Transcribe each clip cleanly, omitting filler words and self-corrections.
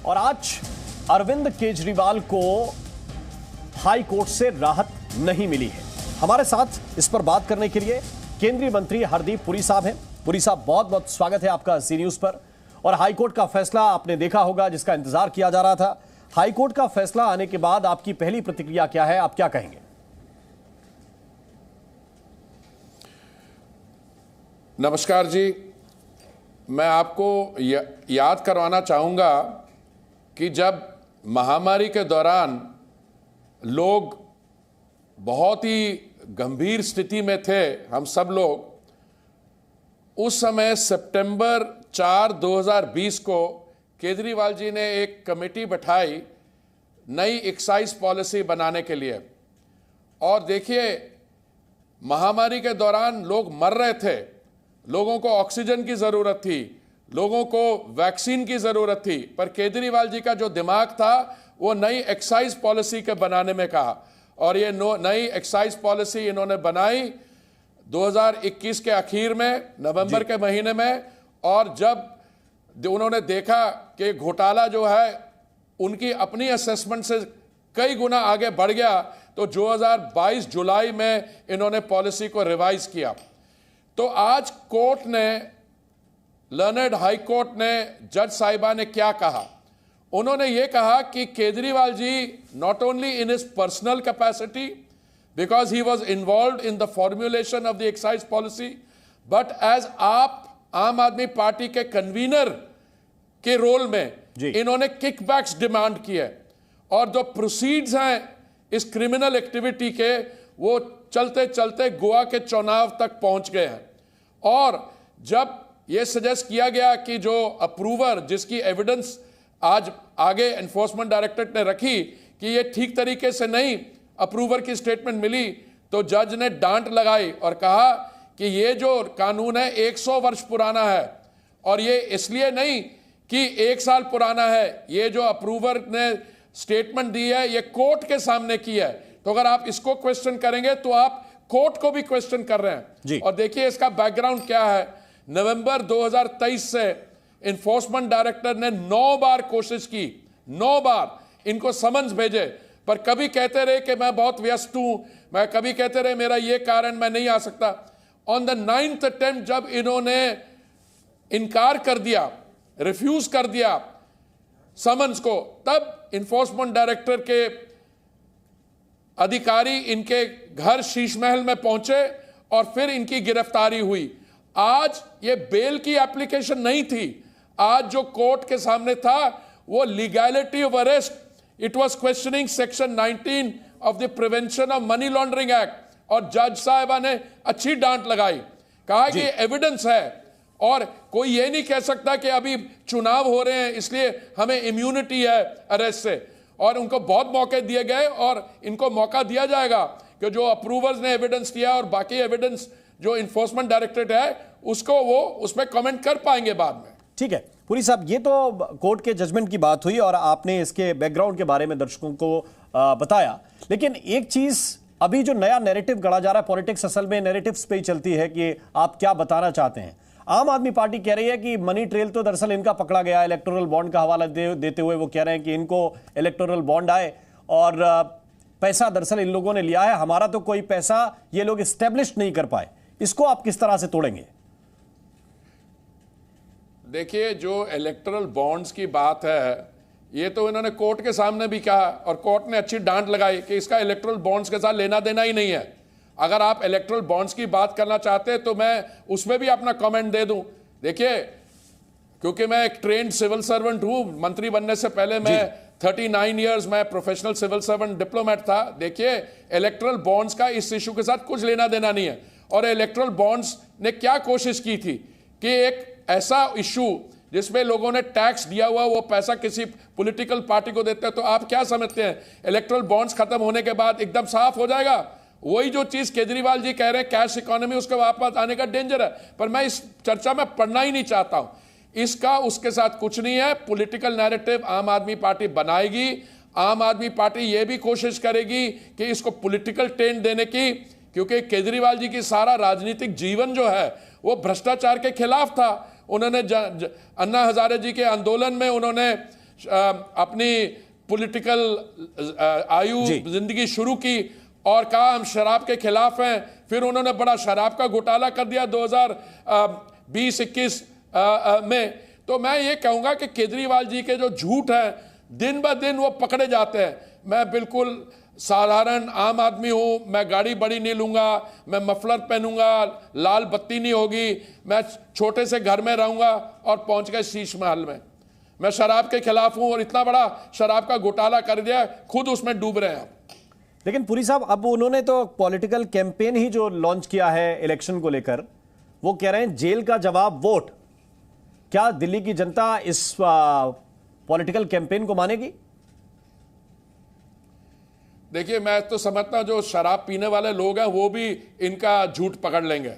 और आज अरविंद केजरीवाल को हाई कोर्ट से राहत नहीं मिली है। हमारे साथ इस पर बात करने के लिए केंद्रीय मंत्री हरदीप पुरी साहब हैं। पुरी साहब, बहुत बहुत स्वागत है आपका जी न्यूज पर। और हाई कोर्ट का फैसला आपने देखा होगा, जिसका इंतजार किया जा रहा था। हाई कोर्ट का फैसला आने के बाद आपकी पहली प्रतिक्रिया क्या है, आप क्या कहेंगे? नमस्कार जी, मैं आपको याद करवाना चाहूँगा कि जब महामारी के दौरान लोग बहुत ही गंभीर स्थिति में थे, हम सब लोग, उस समय सितंबर 4, 2020 को केजरीवाल जी ने एक कमेटी बैठाई नई एक्साइज पॉलिसी बनाने के लिए। और देखिए, महामारी के दौरान लोग मर रहे थे, लोगों को ऑक्सीजन की ज़रूरत थी, लोगों को वैक्सीन की ज़रूरत थी, पर केजरीवाल जी का जो दिमाग था वो नई एक्साइज पॉलिसी के बनाने में कहा। और ये नई एक्साइज पॉलिसी इन्होंने बनाई 2021 के आखिर में, नवंबर के महीने में। और जब उन्होंने देखा कि घोटाला जो है उनकी अपनी असेसमेंट से कई गुना आगे बढ़ गया, तो 2022 जुलाई में इन्होंने पॉलिसी को रिवाइज किया। तो आज कोर्ट ने, लर्नड हाई कोर्ट ने, जज साहिबा ने क्या कहा? उन्होंने ये कहा कि Kejriwal ji not only in his personal capacity, because he was involve in the formulation of the excise policy, but as AAP Aam आदमी पार्टी के कन्वीनर के रोल में इन्होंने किकबैक्स डिमांड किए। और जो प्रोसीड्स हैं इस क्रिमिनल एक्टिविटी के, वो चलते चलते गोवा के चुनाव तक पहुंच गए हैं। और जब ये सजेस्ट किया गया कि जो अप्रूवर, जिसकी एविडेंस आज आगे एनफोर्समेंट डायरेक्टरेट ने रखी कि ये ठीक तरीके से नहीं अप्रूवर की स्टेटमेंट मिली, तो जज ने डांट लगाई और कहा कि ये जो कानून है 100 वर्ष पुराना है, और ये इसलिए नहीं कि 1 साल पुराना है। ये जो अप्रूवर ने स्टेटमेंट दी है, ये कोर्ट के सामने की है। तो अगर आप इसको क्वेश्चन करेंगे तो आप कोर्ट को भी क्वेश्चन कर रहे हैं। और देखिए इसका बैकग्राउंड क्या है। नवंबर 2023 से एनफोर्समेंट डायरेक्टर ने 9 बार कोशिश की, 9 बार इनको समन्स भेजे, पर कभी कहते रहे कि मैं बहुत व्यस्त हूं, मैं कभी कहते रहे मेरा ये कारण, मैं नहीं आ सकता। ऑन द 9th अटेम्प्ट जब इन्होंने इनकार कर दिया, रिफ्यूज कर दिया समन्स को, तब एनफोर्समेंट डायरेक्टर के अधिकारी इनके घर शीश महल में पहुंचे और फिर इनकी गिरफ्तारी हुई। आज ये बेल की एप्लीकेशन नहीं थी, आज जो कोर्ट के सामने था वो legality of arrest. It was questioning section 19 of the prevention of money laundering act. और जज साहिबा ने अच्छी डांट लगाई, कहा कि एविडेंस है और कोई ये नहीं कह सकता कि अभी चुनाव हो रहे हैं इसलिए हमें इम्यूनिटी है अरेस्ट से। और उनको बहुत मौके दिए गए और इनको मौका दिया जाएगा कि जो अप्रूवर्स ने एविडेंस दिया और बाकी एविडेंस जो इन्फोर्समेंट डायरेक्टरेट है उसको वो उसमें कमेंट कर पाएंगे बाद में। ठीक है पुरी साहब, ये तो कोर्ट के जजमेंट की बात हुई और आपने इसके बैकग्राउंड के बारे में दर्शकों को बताया। लेकिन एक चीज, अभी जो नया नैरेटिव गढ़ा जा रहा है, पॉलिटिक्स असल में नैरेटिव्स पे ही चलती है कि आप क्या बताना चाहते हैं। आम आदमी पार्टी कह रही है कि मनी ट्रेल तो दरअसल इनका पकड़ा गया। इलेक्टोरल बॉन्ड का हवाला देते हुए वो कह रहे हैं कि इनको इलेक्टोरल बॉन्ड आए और पैसा दरअसल इन लोगों ने लिया है, हमारा तो कोई पैसा ये लोग इस्टेब्लिश नहीं कर पाए। इसको आप किस तरह से तोड़ेंगे? देखिए, जो इलेक्टोरल बॉन्ड्स की बात है, ये तो इन्होंने कोर्ट के सामने भी कहा और कोर्ट ने अच्छी डांट लगाई कि इसका इलेक्टोरल बॉन्ड्स के साथ लेना देना ही नहीं है। अगर आप इलेक्टोरल बॉन्ड्स की बात करना चाहते हैं तो मैं उसमें भी अपना कमेंट दे दूं। देखिए, क्योंकि मैं एक ट्रेंड सिविल सर्वेंट हूं, मंत्री बनने से पहले मैं 39 इयर्स मैं प्रोफेशनल सिविल सर्वेंट डिप्लोमेट था। देखिए, इलेक्टोरल बॉन्ड्स का इस इशू के साथ कुछ लेना देना नहीं है। और इलेक्टोरल बॉन्ड्स ने क्या कोशिश की थी कि एक ऐसा इशू जिसमें लोगों ने टैक्स दिया हुआ वो पैसा किसी पॉलिटिकल पार्टी को देते हैं, तो आप क्या समझते हैं इलेक्टोरल बॉन्ड्स खत्म होने के बाद एकदम साफ हो जाएगा? वही जो चीज केजरीवाल जी कह रहे हैं, कैश इकोनॉमी, उसके वापस आने का डेंजर है। पर मैं इस चर्चा में पढ़ना ही नहीं चाहता हूं। इसका उसके साथ कुछ नहीं है। पॉलिटिकल नैरेटिव आम आदमी पार्टी बनाएगी। आम आदमी पार्टी ये भी कोशिश करेगी कि इसको पॉलिटिकल टेंट देने की, क्योंकि केजरीवाल जी की सारा राजनीतिक जीवन जो है वो भ्रष्टाचार के खिलाफ था। उन्होंने अन्ना हजारे जी के आंदोलन में उन्होंने अपनी पॉलिटिकल आयु जिंदगी शुरू की और कहा हम शराब के खिलाफ हैं। फिर उन्होंने बड़ा शराब का घोटाला कर दिया 2020-21 में। तो मैं ये कहूंगा कि केजरीवाल जी के जो झूठ है दिन ब दिन वो पकड़े जाते हैं। मैं बिल्कुल साधारण आम आदमी हूं, मैं गाड़ी बड़ी नहीं लूंगा, मैं मफलर पहनूंगा, लाल बत्ती नहीं होगी, मैं छोटे से घर में रहूंगा और पहुंच गए शीश महल में। मैं शराब के खिलाफ हूं और इतना बड़ा शराब का घोटाला कर दिया, खुद उसमें डूब रहे हैं। लेकिन पुरी साहब, अब उन्होंने तो पॉलिटिकल कैंपेन ही जो लॉन्च किया है इलेक्शन को लेकर, वो कह रहे हैं जेल का जवाब वोट। क्या दिल्ली की जनता इस पॉलिटिकल कैंपेन को मानेगी? देखिए, मैं तो समझता हूं जो शराब पीने वाले लोग हैं वो भी इनका झूठ पकड़ लेंगे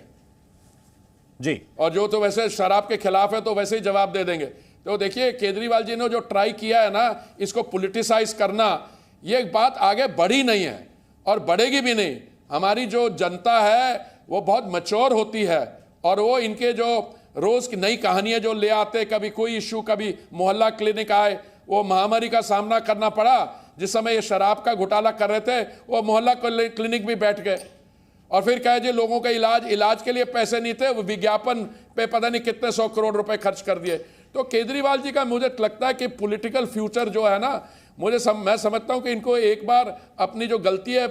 जी, और जो तो वैसे शराब के खिलाफ है तो वैसे ही जवाब दे देंगे। तो देखिए, केजरीवाल जी ने जो ट्राई किया है ना, इसको पॉलिटिसाइज करना, ये एक बात आगे बढ़ी नहीं है और बढ़ेगी भी नहीं। हमारी जो जनता है वो बहुत मैच्योर होती है और वो इनके जो रोज की नई कहानियां जो ले आते, कभी कोई इश्यू, कभी मोहल्ला क्लिनिक आए, वो महामारी का सामना करना पड़ा। जिस समय ये शराब का घोटाला कर रहे थे वो मोहल्ला क्लिनिक भी बैठ गए और फिर कहे जी लोगों का इलाज के लिए पैसे नहीं थे, वो विज्ञापन पे पता नहीं कितने 100 करोड़ रुपए खर्च कर दिए। तो केजरीवाल जी का मुझे लगता है कि पॉलिटिकल फ्यूचर जो है ना, मैं समझता हूं कि इनको एक बार अपनी जो गलती है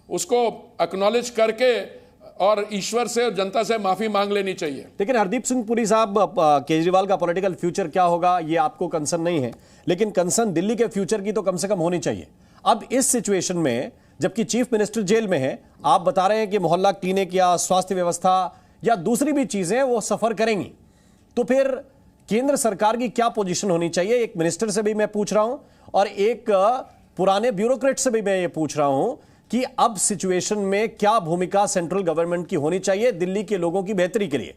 उसको एक्नॉलेज करके और ईश्वर से और जनता से माफी मांग लेनी चाहिए। लेकिन हरदीप सिंह पुरी साहब, केजरीवाल का पॉलिटिकल फ्यूचर क्या होगा ये आपको कंसर्न नहीं है, लेकिन कंसर्न दिल्ली के फ्यूचर की तो कम से कम होनी चाहिए। अब इस सिचुएशन में जबकि चीफ मिनिस्टर जेल में है, आप बता रहे हैं कि मोहल्ला क्लिनिक या स्वास्थ्य व्यवस्था या दूसरी भी चीजें वो सफर करेंगी, तो फिर केंद्र सरकार की क्या पोजीशन होनी चाहिए? एक मिनिस्टर से भी मैं पूछ रहा हूं और एक पुराने ब्यूरोक्रेट से भी मैं ये पूछ रहा हूं कि अब सिचुएशन में क्या भूमिका सेंट्रल गवर्नमेंट की होनी चाहिए दिल्ली के लोगों की बेहतरी के लिए?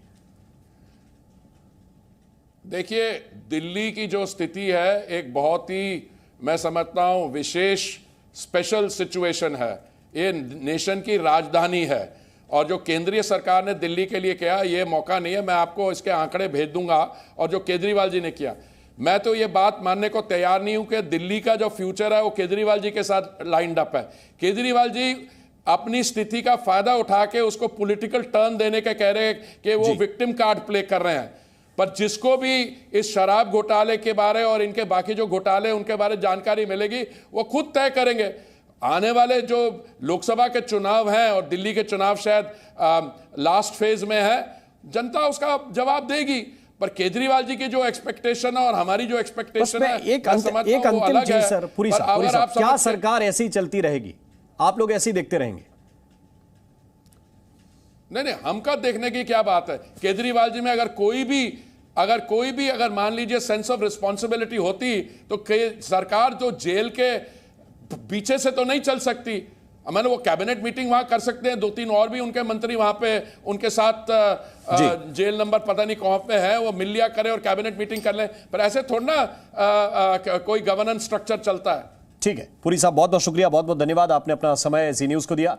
देखिए, दिल्ली की जो स्थिति है एक बहुत ही, मैं समझता हूं, विशेष स्पेशल सिचुएशन है। ये नेशन की राजधानी है और जो केंद्रीय सरकार ने दिल्ली के लिए किया ये मौका नहीं है। मैं आपको इसके आंकड़े भेज दूंगा और जो केजरीवाल जी ने किया, मैं तो ये बात मानने को तैयार नहीं हूं कि दिल्ली का जो फ्यूचर है वो केजरीवाल जी के साथ लाइंड अप है। केजरीवाल जी अपनी स्थिति का फायदा उठा के उसको पॉलिटिकल टर्न देने के कह रहे हैं कि वो विक्टिम कार्ड प्ले कर रहे हैं। पर जिसको भी इस शराब घोटाले के बारे और इनके बाकी जो घोटाले उनके बारे जानकारी मिलेगी वो खुद तय करेंगे। आने वाले जो लोकसभा के चुनाव हैं और दिल्ली के चुनाव शायद लास्ट फेज में है, जनता उसका जवाब देगी। पर केजरीवाल जी की जो एक्सपेक्टेशन है और हमारी जो एक्सपेक्टेशन है, एक अंतिम चीज सर, पुरी साहब, क्या सरकार ऐसी ही चलती रहेगी? आप लोग ऐसे ही देखते रहेंगे? नहीं, हमका देखने की क्या बात है। केजरीवाल जी में अगर कोई भी मान लीजिए सेंस ऑफ रिस्पॉन्सिबिलिटी होती तो सरकार जो जेल के पीछे से तो नहीं चल सकती। मैंने वो कैबिनेट मीटिंग वहां कर सकते हैं, 2-3 और भी उनके मंत्री वहां पे उनके साथ जेल नंबर पता नहीं कहां पे है वो मिल लिया करें और कैबिनेट मीटिंग कर लें। पर ऐसे थोड़ा ना कोई गवर्नेंस स्ट्रक्चर चलता है। ठीक है पुरी साहब, बहुत बहुत शुक्रिया, बहुत बहुत धन्यवाद, आपने अपना समय जी न्यूज को दिया।